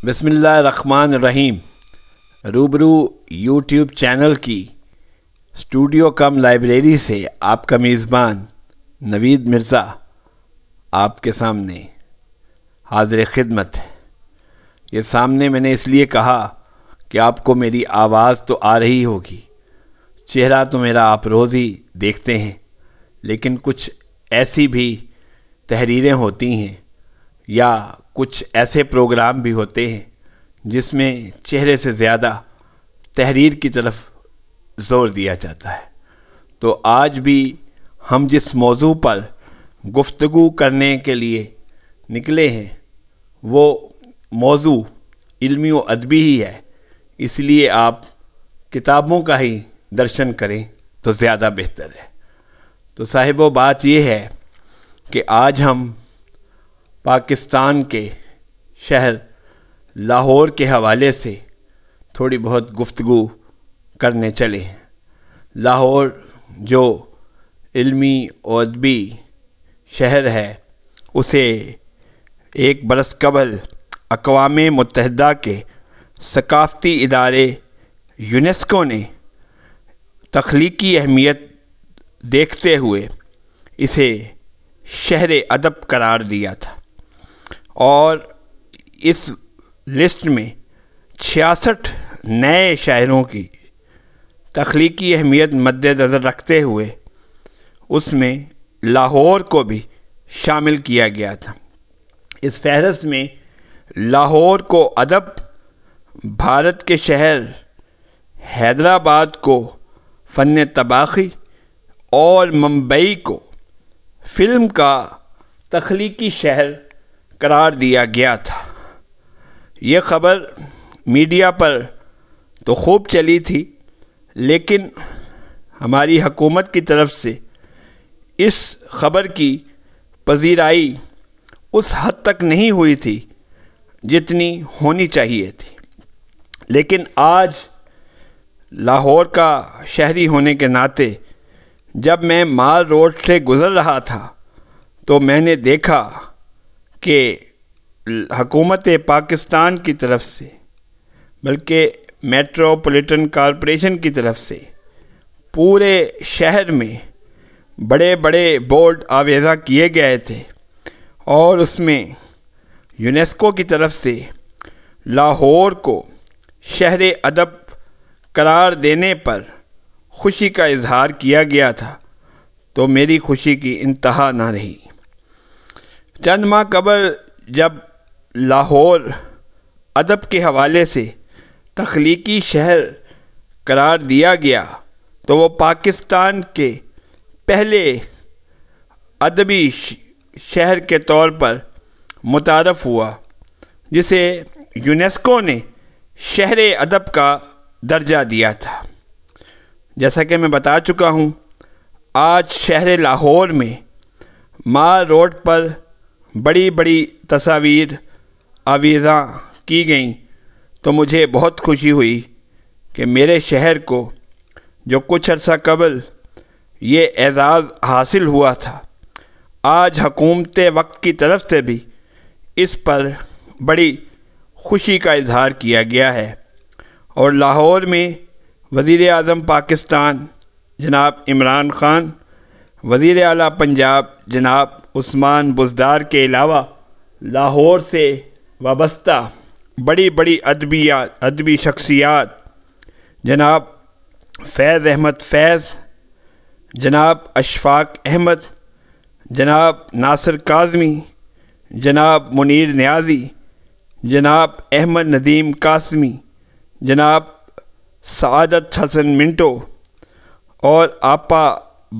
بسم اللہ الرحمن الرحیم۔ روبرو یوٹیوب چینل کی اسٹوڈیو کم لائبریری سے آپ کا میزبان نوید مرزا آپ کے سامنے حاضر خدمت ہے۔ یہ سامنے میں نے اس لیے کہا کہ آپ کو میری آواز تو آ رہی ہوگی، چہرہ تو میرا آپ روز ہی دیکھتے ہیں، لیکن کچھ ایسی بھی تحریریں ہوتی ہیں یا کچھ ایسے پروگرام بھی ہوتے ہیں جس میں چہرے سے زیادہ تحریر کی طرف زور دیا جاتا ہے۔ تو آج بھی ہم جس موضوع پر گفتگو کرنے کے لیے نکلے ہیں وہ موضوع علمی و ادبی ہی ہے، اس لیے آپ کتابوں کا ہی درشن کریں تو زیادہ بہتر ہے۔ تو صاحبو، بات یہ ہے کہ آج ہم پاکستان کے شہر لاہور کے حوالے سے تھوڑی بہت گفتگو کرنے چلے ہیں۔ لاہور جو علمی و ادبی شہر ہے، اسے ایک برس قبل اقوام متحدہ کے ثقافتی ادارے یونیسکو نے تخلیقی اہمیت دیکھتے ہوئے اسے شہر ادب قرار دیا تھا، اور اس لسٹ میں 66 نئے شاعروں کی تخلیقی اہمیت مد نظر رکھتے ہوئے اس میں لاہور کو بھی شامل کیا گیا تھا۔ اس فہرست میں لاہور کو ادب، بھارت کے شہر حیدرآباد کو فن طباخی اور ممبئی کو فلم کا تخلیقی شہر قرار دیا گیا تھا۔ یہ خبر میڈیا پر تو خوب چلی تھی، لیکن ہماری حکومت کی طرف سے اس خبر کی پذیرائی اس حد تک نہیں ہوئی تھی جتنی ہونی چاہیے تھی۔ لیکن آج لاہور کا شہری ہونے کے ناطے جب میں مال روڈ سے گزر رہا تھا تو میں نے دیکھا کہ حکومت پاکستان کی طرف سے، بلکہ میٹروپولیٹن کارپوریشن کی طرف سے پورے شہر میں بڑے بڑے بورڈ آویزاں کیے گئے تھے، اور اس میں یونیسکو کی طرف سے لاہور کو شہر ادب قرار دینے پر خوشی کا اظہار کیا گیا تھا۔ تو میری خوشی کی انتہا نہ رہی۔ چند ماہ قبل جب لاہور ادب کے حوالے سے تخلیقی شہر قرار دیا گیا تو وہ پاکستان کے پہلے ادبی شہر کے طور پر متعارف ہوا، جسے یونیسکو نے شہر ادب کا درجہ دیا تھا۔ جیسا کہ میں بتا چکا ہوں، آج شہر لاہور میں مال روڈ پر بڑی بڑی تصاویر آویزاں کی گئیں، تو مجھے بہت خوشی ہوئی کہ میرے شہر کو جو کچھ عرصہ قبل یہ اعزاز حاصل ہوا تھا، آج حکومت وقت کی طرف سے بھی اس پر بڑی خوشی کا اظہار کیا گیا ہے۔ اور لاہور میں وزیر اعظم پاکستان جناب عمران خان، وزیر اعلیٰ پنجاب جناب عثمان بزدار کے علاوہ لاہور سے وابستہ بڑی بڑی ادبی شخصیات جناب فیض احمد فیض، جناب اشفاق احمد، جناب ناصر کاظمی، جناب منیر نیازی، جناب احمد ندیم قاسمی، جناب سعادت حسن منٹو اور آپا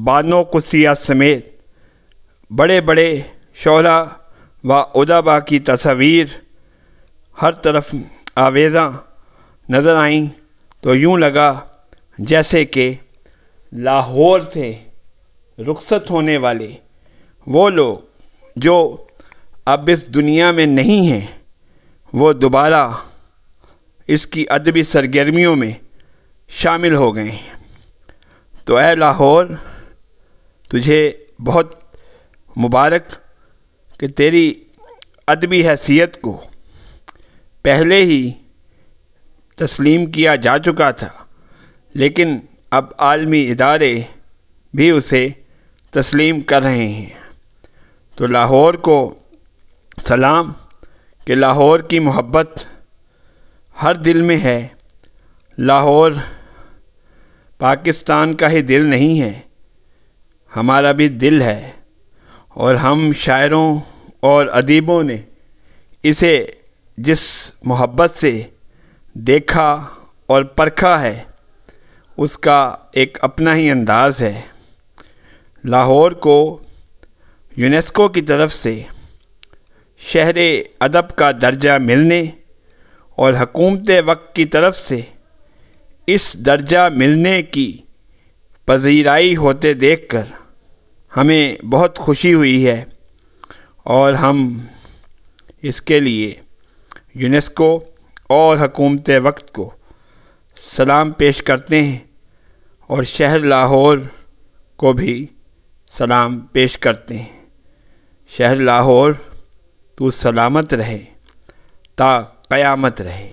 بانو قدسیہ سمیت بڑے بڑے شعراء و ادباء کی تصاویر ہر طرف آویزاں نظر آئیں، تو یوں لگا جیسے کہ لاہور سے رخصت ہونے والے وہ لوگ جو اب اس دنیا میں نہیں ہیں، وہ دوبارہ اس کی ادبی سرگرمیوں میں شامل ہو گئے ہیں۔ تو اے لاہور، تجھے بہت مبارک کہ تیری ادبی حیثیت کو پہلے ہی تسلیم کیا جا چکا تھا، لیکن اب عالمی ادارے بھی اسے تسلیم کر رہے ہیں۔ تو لاہور کو سلام کہ لاہور کی محبت ہر دل میں ہے۔ لاہور پاکستان کا ہی دل نہیں ہے، ہمارا بھی دل ہے، اور ہم شاعروں اور ادیبوں نے اسے جس محبت سے دیکھا اور پرکھا ہے اس کا ایک اپنا ہی انداز ہے۔ لاہور کو یونیسکو کی طرف سے شہر ادب کا درجہ ملنے اور حکومت وقت کی طرف سے اس درجہ ملنے کی پذیرائی ہوتے دیکھ کر ہمیں بہت خوشی ہوئی ہے، اور ہم اس کے لیے یونیسکو اور حکومت وقت کو سلام پیش کرتے ہیں، اور شہر لاہور کو بھی سلام پیش کرتے ہیں۔ شہر لاہور تو سلامت رہے تا قیامت رہے۔